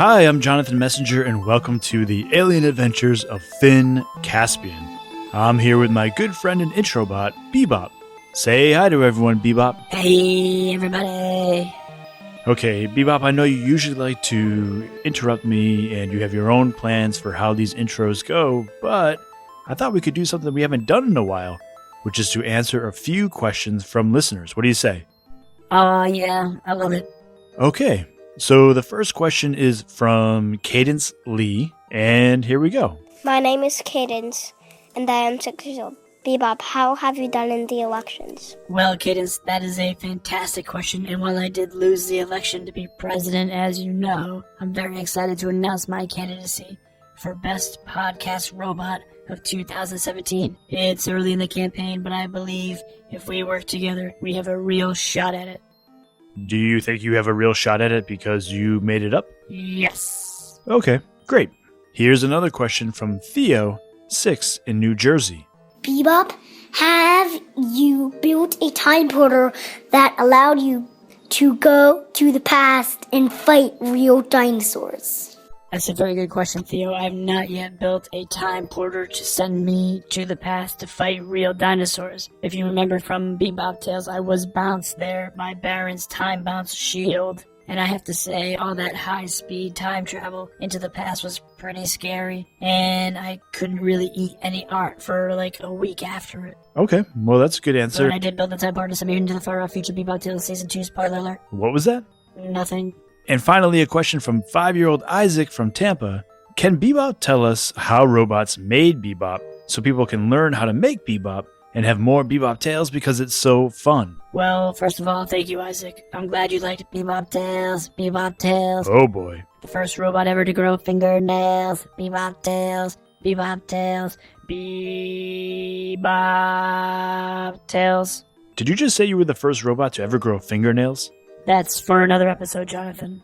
Hi, I'm Jonathan Messenger, and welcome to the alien adventures of Finn Caspian. I'm here with my good friend and introbot, Bebop. Say hi to everyone, Bebop. Hey, everybody. Okay, Bebop, I know you usually like to interrupt me, and you have your own plans for how these intros go, but I thought we could do something we haven't done in a while, which is to answer a few questions from listeners. What do you say? Yeah, I love it. Okay, so the first question is from Cadence Lee, and here we go. My name is Cadence, and I am 6 years old. Bebop, how have you done in the elections? Well, Cadence, that is a fantastic question, and while I did lose the election to be president, as you know, I'm very excited to announce my candidacy for Best Podcast Robot of 2017. It's early in the campaign, but I believe if we work together, we have a real shot at it. Do you think you have a real shot at it because you made it up? Yes. Okay, great. Here's another question from Theo, 6 in New Jersey. Bebop, have you built a time portal that allowed you to go to the past and fight real dinosaurs? That's a very good question, Theo. I have not yet built a time portal to send me to the past to fight real dinosaurs. If you remember from Bebop Tales, I was bounced there by Baron's time bounce shield. And I have to say, all that high-speed time travel into the past was pretty scary. And I couldn't really eat any art for like a week after it. Okay, well that's a good answer. But I did build the time portal to send me into the far-off future Bebop Tales Season 2 spoiler alert. What was that? Nothing. And finally, a question from 5-year-old Isaac from Tampa. Can Bebop tell us how robots made Bebop so people can learn how to make Bebop and have more Bebop Tales because it's so fun? Well, first of all, thank you, Isaac. I'm glad you liked Bebop Tales. Bebop Tales. Oh boy. The first robot ever to grow fingernails. Bebop Tales. Bebop Tales. Bebop Tales. Did you just say you were the first robot to ever grow fingernails? That's for another episode, Jonathan.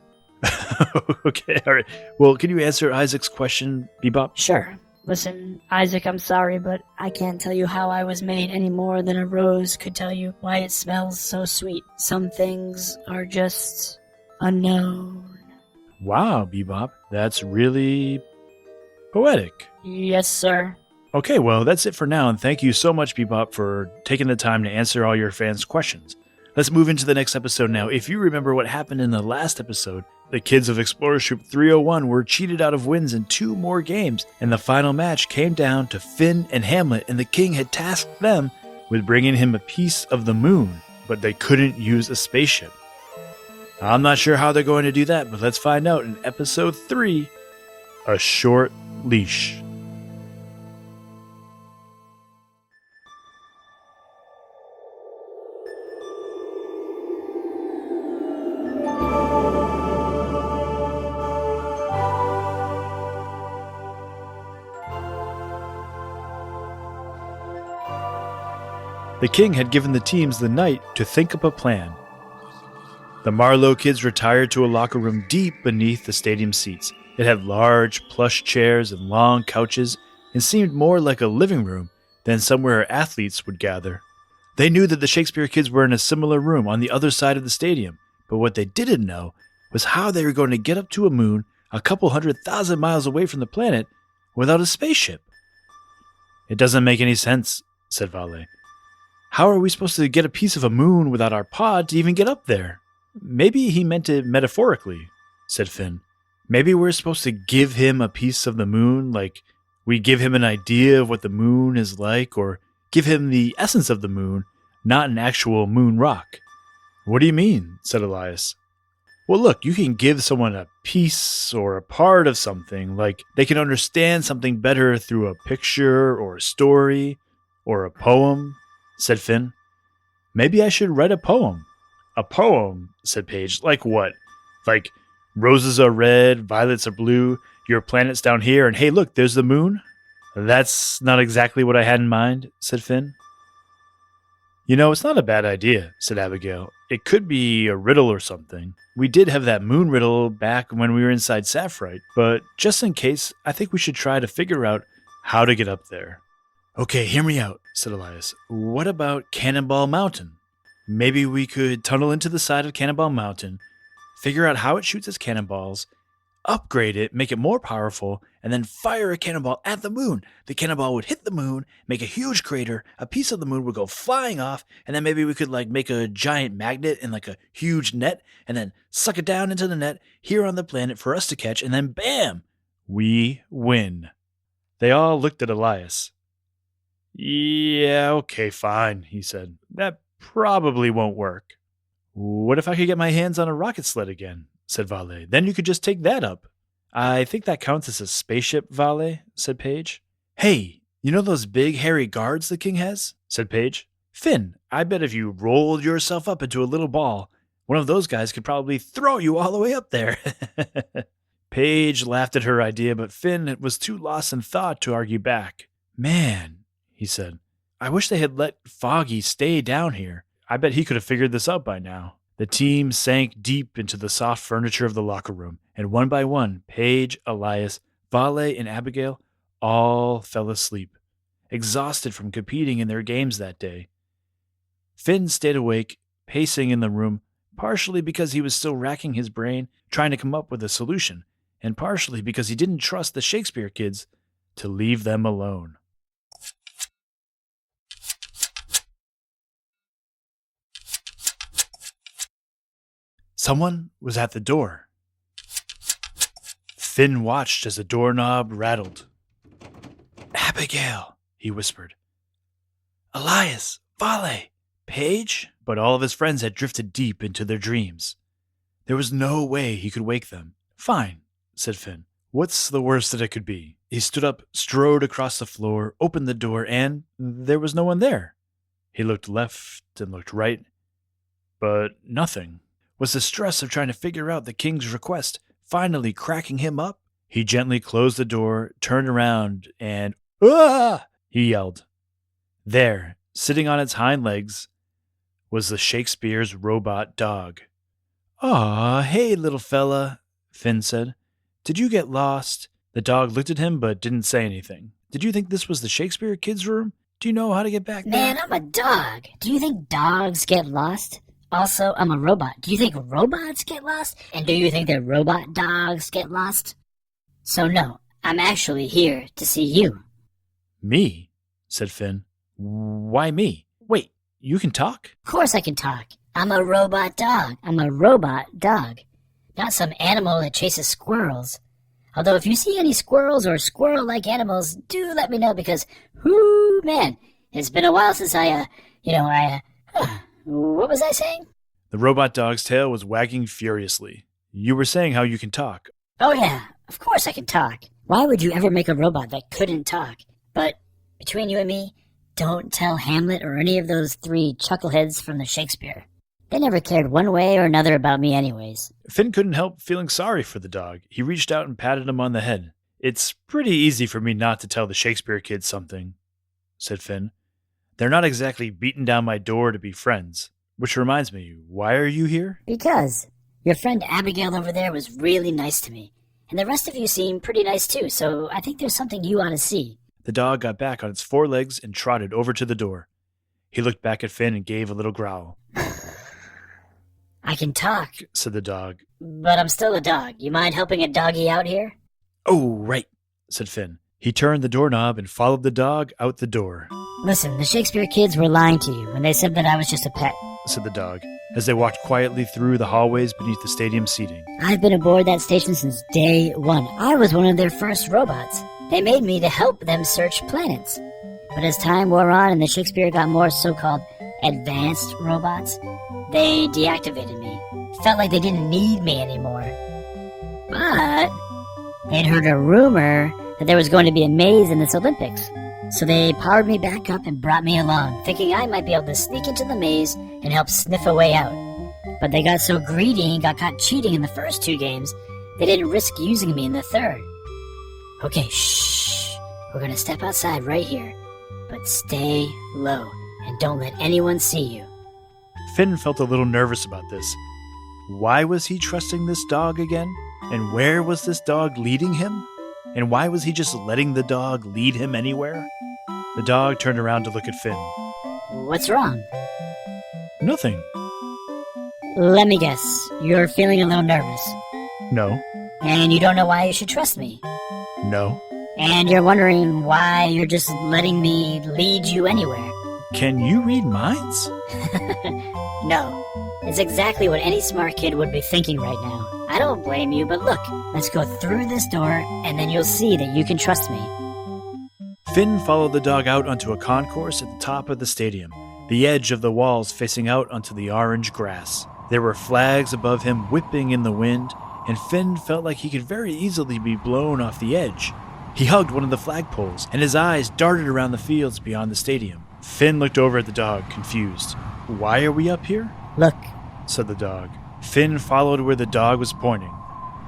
Okay, all right. Well, can you answer Isaac's question, Bebop? Sure. Listen, Isaac, I'm sorry, but I can't tell you how I was made any more than a rose could tell you why it smells so sweet. Some things are just unknown. Wow, Bebop. That's really poetic. Yes, sir. Okay, well, that's it for now, and thank you so much, Bebop, for taking the time to answer all your fans' questions. Let's move into the next episode now. If you remember what happened in the last episode, the kids of Explorer Troop 301 were cheated out of wins in 2 more games, and the final match came down to Finn and Hamlet, and the king had tasked them with bringing him a piece of the moon, but they couldn't use a spaceship. I'm not sure how they're going to do that, but let's find out in episode 3, A Short Leash. The king had given the teams the night to think up a plan. The Marlowe kids retired to a locker room deep beneath the stadium seats. It had large, plush chairs and long couches and seemed more like a living room than somewhere athletes would gather. They knew that the Shakespeare kids were in a similar room on the other side of the stadium, but what they didn't know was how they were going to get up to a moon a couple 100,000 miles away from the planet without a spaceship. "It doesn't make any sense," said Vale. "How are we supposed to get a piece of a moon without our pod to even get up there?" "Maybe he meant it metaphorically," said Finn. "Maybe we're supposed to give him a piece of the moon, like we give him an idea of what the moon is like, or give him the essence of the moon, not an actual moon rock." "What do you mean?" said Elias. "Well, look, you can give someone a piece or a part of something, like they can understand something better through a picture or a story or a poem," said Finn. "Maybe I should write a poem." "A poem," said Paige. "Like what? Like, roses are red, violets are blue, your planet's down here, and hey look, there's the moon?" "That's not exactly what I had in mind," said Finn. "You know, it's not a bad idea," said Abigail. "It could be a riddle or something. We did have that moon riddle back when we were inside Sapphire, but just in case, I think we should try to figure out how to get up there." "Okay, hear me out," said Elias. "What about Cannonball Mountain? Maybe we could tunnel into the side of Cannonball Mountain, figure out how it shoots its cannonballs, upgrade it, make it more powerful, and then fire a cannonball at the moon. The cannonball would hit the moon, make a huge crater, a piece of the moon would go flying off, and then maybe we could make a giant magnet in a huge net, and then suck it down into the net here on the planet for us to catch, and then bam! We win. They all looked at Elias. Yeah, okay, fine, he said. That probably won't work. What if I could get my hands on a rocket sled again? Said Vale. Then you could just take that up. I think that counts as a spaceship, Vale, said Paige. Hey, you know those big hairy guards the king has? Said Paige. Finn, I bet if you rolled yourself up into a little ball, one of those guys could probably throw you all the way up there. Paige laughed at her idea, but Finn was too lost in thought to argue back. Man, he said, I wish they had let Foggy stay down here. I bet he could have figured this out by now. The team sank deep into the soft furniture of the locker room, and one by one, Paige, Elias, Vale, and Abigail all fell asleep, exhausted from competing in their games that day. Finn stayed awake, pacing in the room, partially because he was still racking his brain, trying to come up with a solution, and partially because he didn't trust the Shakespeare kids to leave them alone. Someone was at the door. Finn watched as the doorknob rattled. Abigail, he whispered. Elias, Vale, Paige? But all of his friends had drifted deep into their dreams. There was no way he could wake them. Fine, said Finn. What's the worst that it could be? He stood up, strode across the floor, opened the door, and there was no one there. He looked left and looked right, but nothing. Was the stress of trying to figure out the king's request finally cracking him up? He gently closed the door, turned around, and "Ah!" he yelled. There, sitting on its hind legs, was the Shakespeare's robot dog. Aw, hey, little fella, Finn said. Did you get lost? The dog looked at him but didn't say anything. Did you think this was the Shakespeare kids' room? Do you know how to get back there? Man, I'm a dog. Do you think dogs get lost? Also, I'm a robot. Do you think robots get lost? And do you think that robot dogs get lost? So no, I'm actually here to see you. Me? Said Finn. Why me? Wait, you can talk? Of course I can talk. I'm a robot dog. I'm a robot dog. Not some animal that chases squirrels. Although if you see any squirrels or squirrel-like animals, do let me know because, whoo, man, it's been a while since what was I saying? The robot dog's tail was wagging furiously. You were saying how you can talk. Oh yeah, of course I can talk. Why would you ever make a robot that couldn't talk? But between you and me, don't tell Hamlet or any of those three chuckleheads from the Shakespeare. They never cared one way or another about me anyways. Finn couldn't help feeling sorry for the dog. He reached out and patted him on the head. It's pretty easy for me not to tell the Shakespeare kids something, said Finn. They're not exactly beating down my door to be friends. Which reminds me, why are you here? Because your friend Abigail over there was really nice to me. And the rest of you seem pretty nice too, so I think there's something you ought to see. The dog got back on its four legs and trotted over to the door. He looked back at Finn and gave a little growl. I can talk, said the dog. But I'm still a dog. You mind helping a doggy out here? Oh, right, said Finn. He turned the doorknob and followed the dog out the door. Listen, the Shakespeare kids were lying to you when they said that I was just a pet, said the dog, as they walked quietly through the hallways beneath the stadium seating. I've been aboard that station since day one. I was one of their first robots. They made me to help them search planets. But as time wore on and the Shakespeare got more so-called advanced robots, they deactivated me. Felt like they didn't need me anymore. But they'd heard a rumor that there was going to be a maze in this Olympics. So they powered me back up and brought me along, thinking I might be able to sneak into the maze and help sniff a way out. But they got so greedy and got caught cheating in the first two games, they didn't risk using me in the third. Okay, shh. We're gonna step outside right here, but stay low and don't let anyone see you. Finn felt a little nervous about this. Why was he trusting this dog again? And where was this dog leading him? And why was he just letting the dog lead him anywhere? The dog turned around to look at Finn. What's wrong? Nothing. Let me guess. You're feeling a little nervous. No. And you don't know why you should trust me. No. And you're wondering why you're just letting me lead you anywhere. Can you read minds? No. It's exactly what any smart kid would be thinking right now. I don't blame you, but look, let's go through this door, and then you'll see that you can trust me. Finn followed the dog out onto a concourse at the top of the stadium, the edge of the walls facing out onto the orange grass. There were flags above him whipping in the wind, and Finn felt like he could very easily be blown off the edge. He hugged one of the flagpoles, and his eyes darted around the fields beyond the stadium. Finn looked over at the dog, confused. "Why are we up here?" Look, said the dog. Finn followed where the dog was pointing.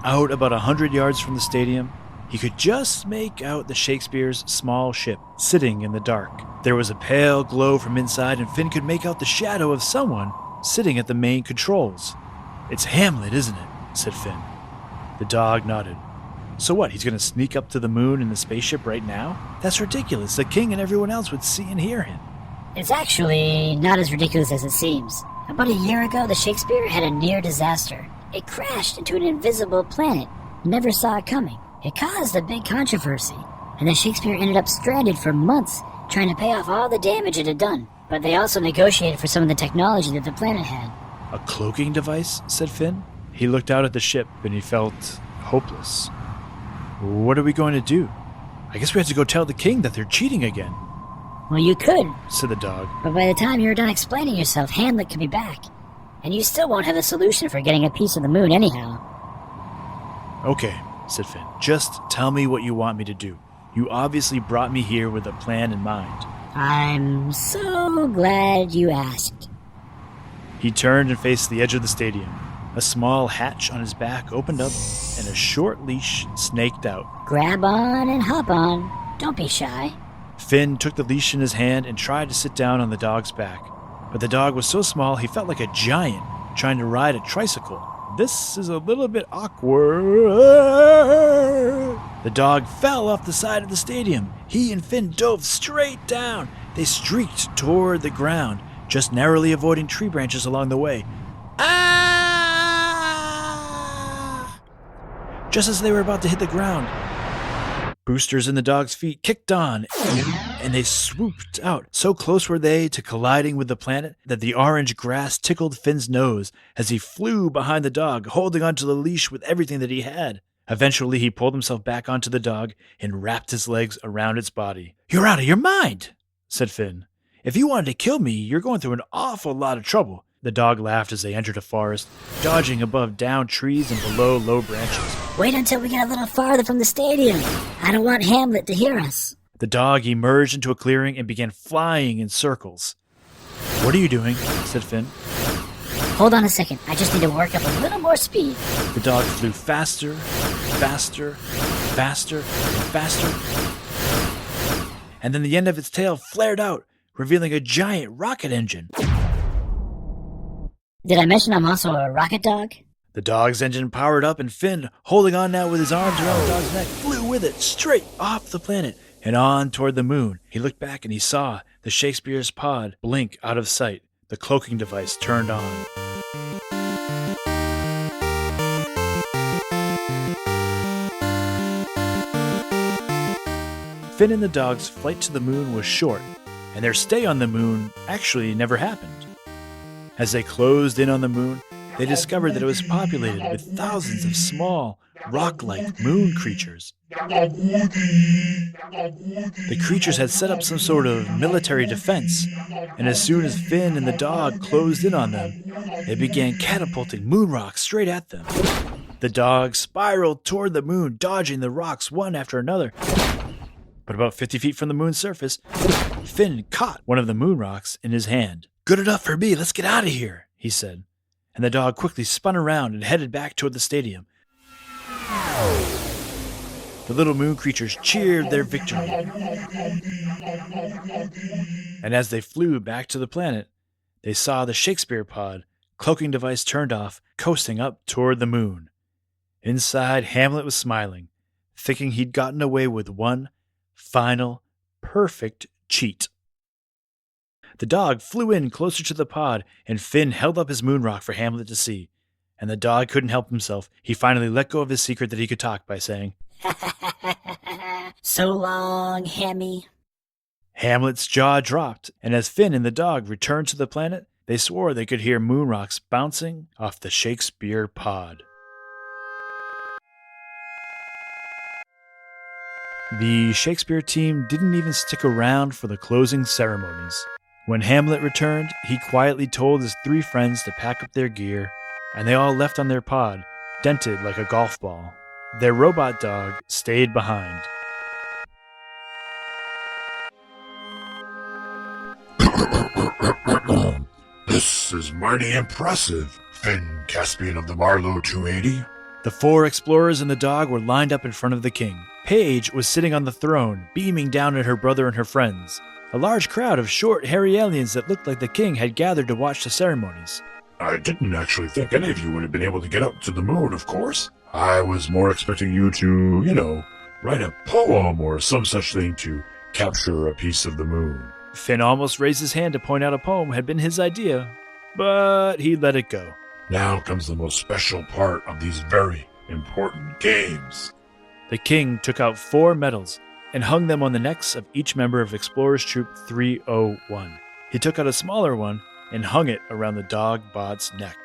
Out about 100 yards from the stadium, he could just make out the Shakespeare's small ship sitting in the dark. There was a pale glow from inside, and Finn could make out the shadow of someone sitting at the main controls. "It's Hamlet, isn't it?" said Finn. The dog nodded. "So what, he's going to sneak up to the moon in the spaceship right now? That's ridiculous. The king and everyone else would see and hear him." it's actually not as ridiculous as it seems. About a year ago, the Shakespeare had a near disaster. It crashed into an invisible planet. Never saw it coming. It caused a big controversy, and the Shakespeare ended up stranded for months trying to pay off all the damage it had done. But they also negotiated for some of the technology that the planet had. "A cloaking device?" said Finn. He looked out at the ship and he felt hopeless. "What are we going to do? I guess we have to go tell the king that they're cheating again," Well, you could, said the dog. but by the time you're done explaining yourself, Hamlet could be back. And you still won't have the solution for getting a piece of the moon anyhow. "Okay," said Finn. "Just tell me what you want me to do. You obviously brought me here with a plan in mind." I'm so glad you asked. He turned and faced the edge of the stadium. A small hatch on his back opened up, and a short leash snaked out. Grab on and hop on. Don't be shy. Finn took the leash in his hand and tried to sit down on the dog's back. But the dog was so small he felt like a giant trying to ride a tricycle. "This is a little bit awkward." The dog fell off the side of the stadium. He and Finn dove straight down. They streaked toward the ground, just narrowly avoiding tree branches along the way. Ah! Just as they were about to hit the ground, boosters in the dog's feet kicked on, and they swooped out. So close were they to colliding with the planet that the orange grass tickled Finn's nose as he flew behind the dog, holding onto the leash with everything that he had. Eventually, he pulled himself back onto the dog and wrapped his legs around its body. "You're out of your mind," said Finn. "If you wanted to kill me, you're going through an awful lot of trouble." The dog laughed as they entered a forest, dodging above downed trees and below low branches. Wait until we get a little farther from the stadium. I don't want Hamlet to hear us. The dog emerged into a clearing and began flying in circles. "What are you doing?" said Finn. Hold on a second. I just need to work up a little more speed. The dog flew faster, faster, faster, and faster. And then the end of its tail flared out, revealing a giant rocket engine. Did I mention I'm also a rocket dog? The dog's engine powered up, and Finn, holding on now with his arms around the dog's neck, flew with it straight off the planet and on toward the moon. He looked back and he saw the Shakespeare's pod blink out of sight. The cloaking device turned on. Finn and the dog's flight to the moon was short, and their stay on the moon actually never happened. As they closed in on the moon, they discovered that it was populated with thousands of small, rock-like moon creatures. The creatures had set up some sort of military defense, and as soon as Finn and the dog closed in on them, they began catapulting moon rocks straight at them. The dog spiraled toward the moon, dodging the rocks one after another. But about 50 feet from the moon's surface, Finn caught one of the moon rocks in his hand. "Good enough for me, let's get out of here," he said. And the dog quickly spun around and headed back toward the stadium. The little moon creatures cheered their victory. And as they flew back to the planet, they saw the Shakespeare pod, cloaking device turned off, coasting up toward the moon. Inside, Hamlet was smiling, thinking he'd gotten away with one final, perfect cheat. The dog flew in closer to the pod, and Finn held up his moon rock for Hamlet to see. and the dog couldn't help himself. He finally let go of his secret that he could talk by saying, "So long, Hammy." Hamlet's jaw dropped, and as Finn and the dog returned to the planet, they swore they could hear moon rocks bouncing off the Shakespeare pod. The Shakespeare team didn't even stick around for the closing ceremonies. When Hamlet returned, he quietly told his 3 friends to pack up their gear, and they all left on their pod, dented like a golf ball. Their robot dog stayed behind. This is mighty impressive, Finn Caspian of the Marlowe 280. The 4 explorers and the dog were lined up in front of the king. Paige was sitting on the throne, beaming down at her brother and her friends. A large crowd of short, hairy aliens that looked like the king had gathered to watch the ceremonies. I didn't actually think any of you would have been able to get up to the moon, of course. I was more expecting you to, write a poem or some such thing to capture a piece of the moon. Finn almost raised his hand to point out a poem had been his idea, but he let it go. Now comes the most special part of these very important games. The king took out 4 medals and hung them on the necks of each member of Explorers Troop 301. He took out a smaller one and hung it around the dog bot's neck.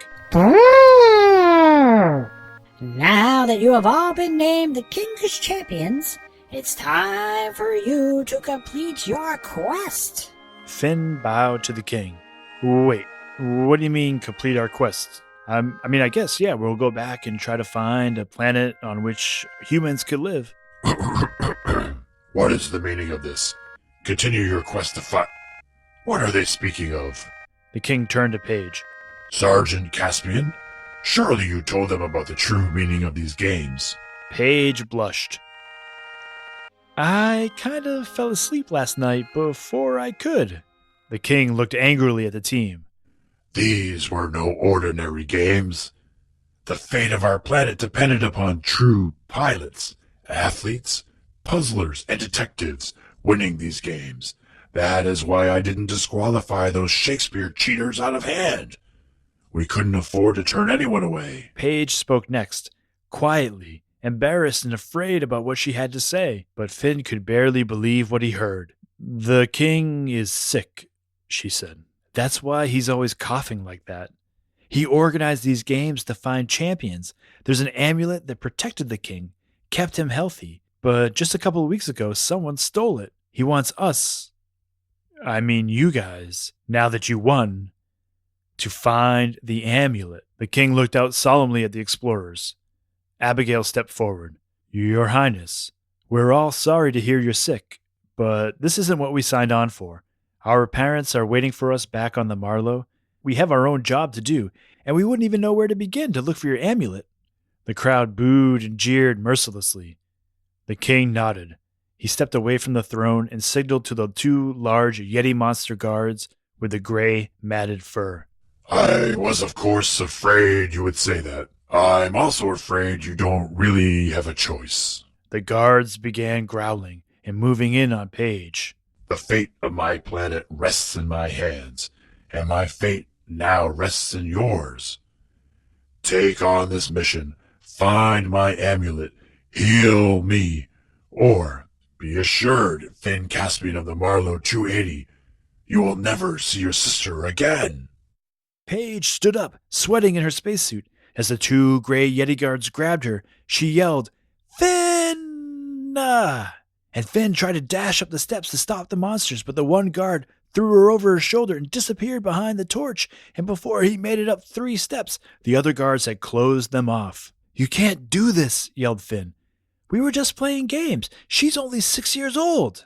Now that you have all been named the King's champions, it's time for you to complete your quest. Finn bowed to the king. Wait, what do you mean complete our quest? I guess, yeah, we'll go back and try to find a planet on which humans could live. What is the meaning of this? Continue your quest to fight. What are they speaking of? The king turned to Paige. Sergeant Caspian? Surely you told them about the true meaning of these games. Paige blushed. I kind of fell asleep last night before I could. The king looked angrily at the team. These were no ordinary games. The fate of our planet depended upon true pilots, athletes, puzzlers, and detectives winning these games. That is why I didn't disqualify those Shakespeare cheaters out of hand. We couldn't afford to turn anyone away. Paige spoke next, quietly, embarrassed and afraid about what she had to say, but Finn could barely believe what he heard. The king is sick, she said. That's why he's always coughing like that. He organized these games to find champions. There's an amulet that protected the king, kept him healthy, but just a couple of weeks ago, someone stole it. He wants us, you guys, now that you won, to find the amulet. The king looked out solemnly at the explorers. Abigail stepped forward. Your Highness, we're all sorry to hear you're sick, but this isn't what we signed on for. Our parents are waiting for us back on the Marlowe. We have our own job to do, and we wouldn't even know where to begin to look for your amulet. The crowd booed and jeered mercilessly. The king nodded. He stepped away from the throne and signaled to the 2 large Yeti monster guards with the gray, matted fur. I was, of course, afraid you would say that. I'm also afraid you don't really have a choice. The guards began growling and moving in on Paige. The fate of my planet rests in my hands, and my fate now rests in yours. Take on this mission, find my amulet, heal me, or be assured, Finn Caspian of the Marlowe 280, you will never see your sister again. Paige stood up, sweating in her spacesuit. As the 2 gray Yeti guards grabbed her, she yelled, Finn! And Finn tried to dash up the steps to stop the monsters, but the one guard threw her over her shoulder and disappeared behind the torch, and before he made it up 3 steps, the other guards had closed them off. You can't do this, yelled Finn. We were just playing games. She's only 6 years old.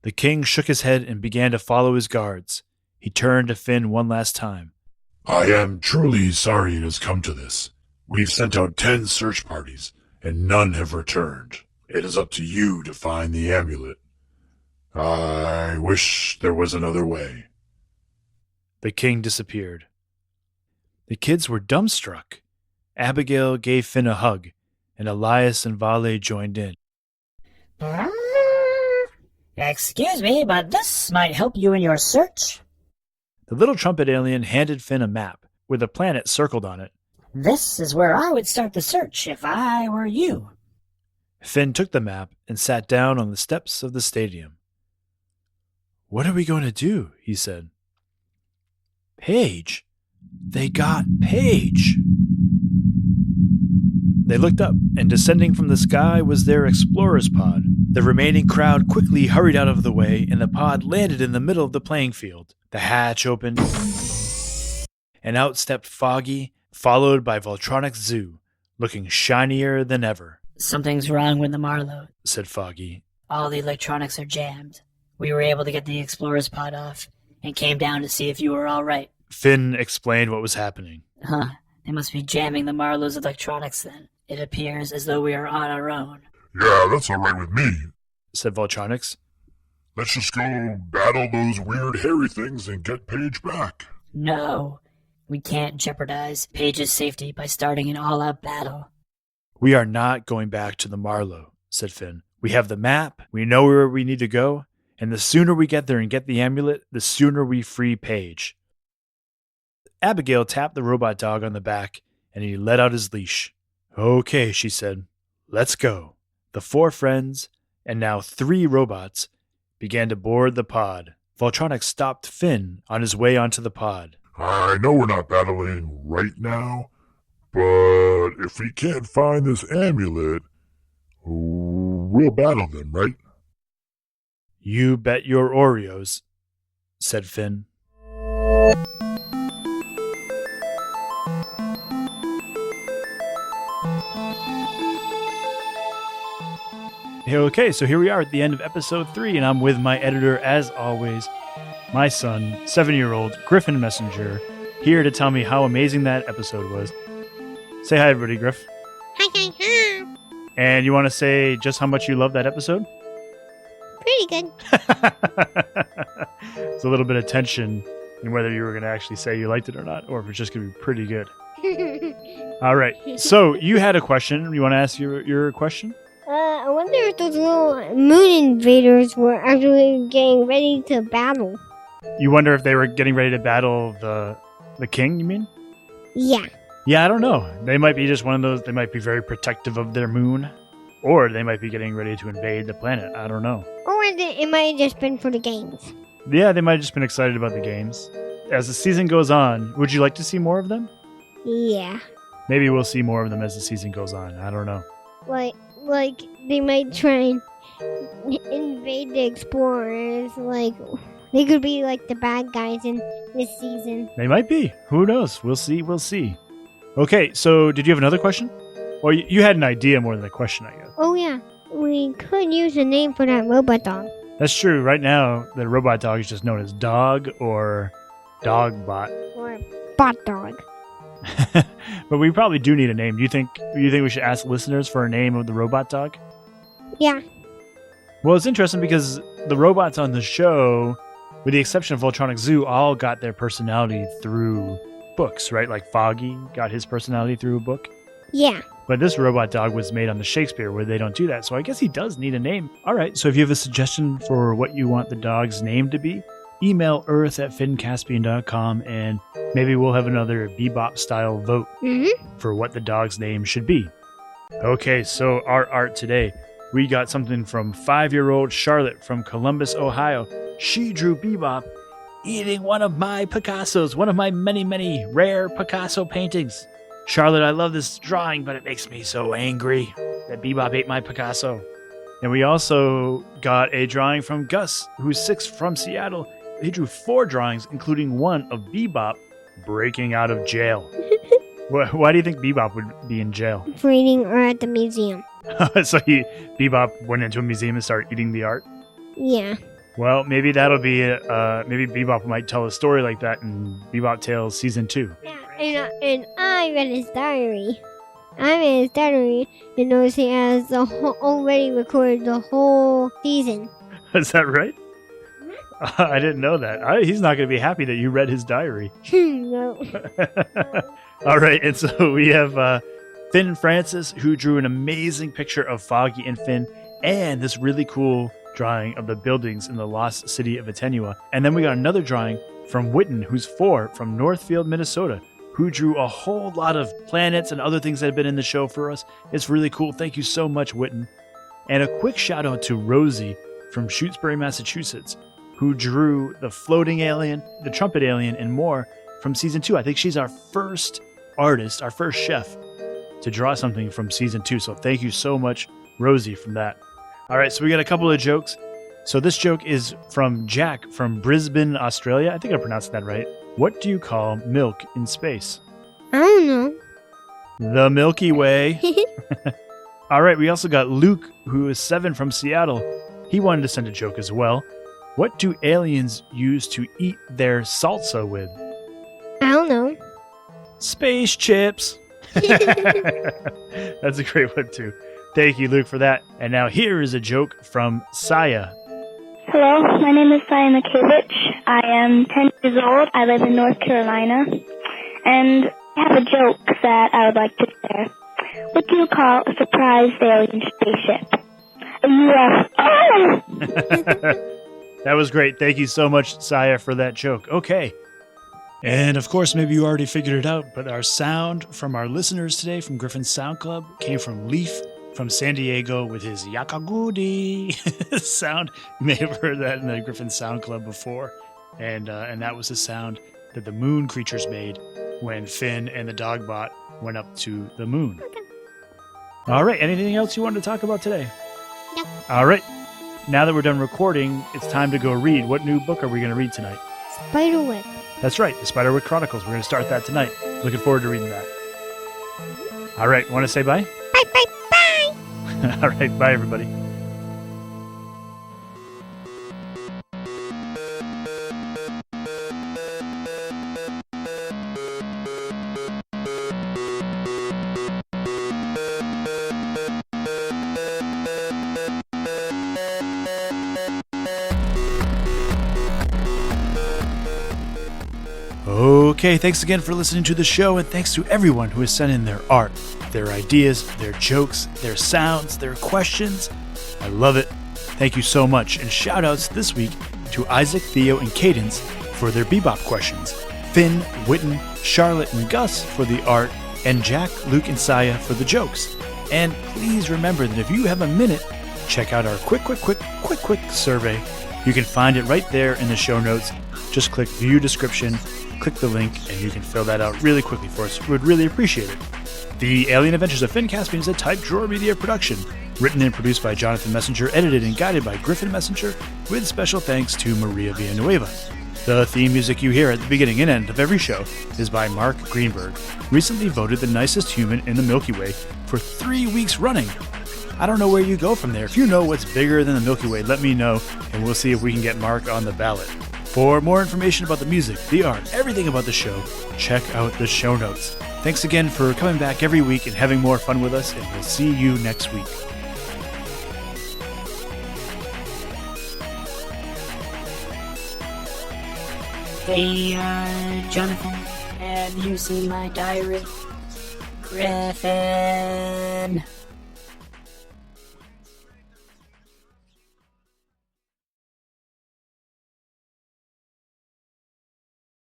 The king shook his head and began to follow his guards. He turned to Finn one last time. I am truly sorry it has come to this. We've sent out 10 search parties, and none have returned. It is up to you to find the amulet. I wish there was another way. The king disappeared. The kids were dumbstruck. Abigail gave Finn a hug, and Elias and Vale joined in. Excuse me, but this might help you in your search. The little trumpet alien handed Finn a map with a planet circled on it. This is where I would start the search if I were you. Finn took the map and sat down on the steps of the stadium. What are we going to do? He said. Paige. They got Paige. They looked up, and descending from the sky was their explorer's pod. The remaining crowd quickly hurried out of the way, and the pod landed in the middle of the playing field. The hatch opened, and out stepped Foggy, followed by Voltronic Zoo, looking shinier than ever. Something's wrong with the Marlow, said Foggy. All the electronics are jammed. We were able to get the explorer's pod off, and came down to see if you were all right. Finn explained what was happening. Huh. They must be jamming the Marlow's electronics then. It appears as though we are on our own. Yeah, that's all right with me, said Voltronics. Let's just go battle those weird hairy things and get Paige back. No. We can't jeopardize Paige's safety by starting an all-out battle. We are not going back to the Marlow, said Finn. We have the map, we know where we need to go, and the sooner we get there and get the amulet, the sooner we free Paige. Abigail tapped the robot dog on the back, and he let out his leash. Okay, she said. Let's go. The 4 friends, and now 3 robots, began to board the pod. Voltronic stopped Finn on his way onto the pod. I know we're not battling right now, but if we can't find this amulet, we'll battle them, right? You bet your Oreos, said Finn. Okay, so here we are at the end of episode 3, and I'm with my editor, as always, my son, 7-year-old Griffin Messenger, here to tell me how amazing that episode was. Say hi, everybody, Griff. Hi. And you want to say just how much you love that episode? Pretty good. It's a little bit of tension in whether you were going to actually say you liked it or not, or if it's just going to be pretty good. All right, so you had a question. You want to ask your question? I wonder if those little moon invaders were actually getting ready to battle. You wonder if they were getting ready to battle the king, you mean? Yeah. Yeah, I don't know. They might be just one of those, they might be very protective of their moon, or they might be getting ready to invade the planet. I don't know. Or it might have just been for the games. Yeah, they might have just been excited about the games. As the season goes on, would you like to see more of them? Yeah. Maybe we'll see more of them as the season goes on. I don't know. Like they might try and invade the explorers. Like, they could be like the bad guys in this season. They might be. Who knows? We'll see. Okay, so did you have another question? Or you had an idea more than a question, I guess. Oh, yeah. We could use a name for that robot dog. That's true. Right now, the robot dog is just known as Dog or Dogbot. Or Bot Dog. But we probably do need a name. Do you think we should ask listeners for a name of the robot dog? Yeah. Well, it's interesting because the robots on the show, with the exception of Voltronic Zoo, all got their personality through books, right? Like Foggy got his personality through a book. Yeah. But this robot dog was made on the Shakespeare where they don't do that. So I guess he does need a name. All right. So if you have a suggestion for what you want the dog's name to be, email earth@finncaspian.com and maybe we'll have another Bebop-style vote for what the dog's name should be. Okay, so our art today. We got something from 5-year-old Charlotte from Columbus, Ohio. She drew Bebop eating one of my Picassos, one of my many, many rare Picasso paintings. Charlotte, I love this drawing, but it makes me so angry that Bebop ate my Picasso. And we also got a drawing from Gus, who's 6 from Seattle. He drew 4 drawings, including one of Bebop breaking out of jail. Why do you think Bebop would be in jail? For eating art at the museum. So Bebop went into a museum and started eating the art? Yeah. Well, maybe that'll be, maybe Bebop might tell a story like that in Bebop Tales Season 2. Yeah, and I read his diary. And knows he has already recorded the whole season. Is that right? I didn't know that. He's not going to be happy that you read his diary. No. All right, and so we have Finn Francis, who drew an amazing picture of Foggy and Finn, and this really cool drawing of the buildings in the lost city of Atenua. And then we got another drawing from Witten, who's 4, from Northfield, Minnesota, who drew a whole lot of planets and other things that have been in the show for us. It's really cool. Thank you so much, Witten. And a quick shout out to Rosie from Shutesbury, Massachusetts, who drew the floating alien, the trumpet alien, and more from season 2. I think she's our first artist, our first chef to draw something from season 2. So thank you so much, Rosie, from that. All right, so we got a couple of jokes. So this joke is from Jack from Brisbane, Australia. I think I pronounced that right. What do you call milk in space? I don't know. The Milky Way. All right, we also got Luke, who is 7 from Seattle. He wanted to send a joke as well. What do aliens use to eat their salsa with? I don't know. Space chips. That's a great one, too. Thank you, Luke, for that. And now here is a joke from Saya. Hello, my name is Saya Makevich. I am 10 years old. I live in North Carolina. And I have a joke that I would like to share. What do you call a surprised alien spaceship? A UFO! That was great. Thank you so much, Saya, for that joke. Okay. And of course, maybe you already figured it out, but our sound from our listeners today from Griffin's Sound Club came from Leaf from San Diego with his Yakagudi sound. You may have heard that in the Griffin Sound Club before. And that was the sound that the moon creatures made when Finn and the Dogbot went up to the moon. Okay. All right. Anything else you wanted to talk about today? No. All right. Now that we're done recording, it's time to go read. What new book are we going to read tonight? Spiderwick. That's right. The Spiderwick Chronicles. We're going to start that tonight. Looking forward to reading that. All right. Want to say bye? Bye, bye, bye. All right. Bye, everybody. Okay, thanks again for listening to the show, and thanks to everyone who has sent in their art, their ideas, their jokes, their sounds, their questions. I love it. Thank you so much, and shout-outs this week to Isaac, Theo, and Cadence for their bebop questions, Finn, Witten, Charlotte, and Gus for the art, and Jack, Luke, and Saya for the jokes. And please remember that if you have a minute, check out our quick survey. You can find it right there in the show notes. Just click View Description, click the link, and you can fill that out really quickly for us. We would really appreciate it. The Alien Adventures of Finn Caspian is a Type Drawer Media production, written and produced by Jonathan Messenger, edited and guided by Griffin Messenger, with special thanks to Maria Villanueva. The theme music you hear at the beginning and end of every show is by Mark Greenberg, recently voted the nicest human in the Milky Way for 3 weeks running. I don't know where you go from there. If you know what's bigger than the Milky Way, let me know, and we'll see if we can get Mark on the ballot. For more information about the music, the art, everything about the show, check out the show notes. Thanks again for coming back every week and having more fun with us, and we'll see you next week. Hey, Jonathan, have you seen my diary? Griffin.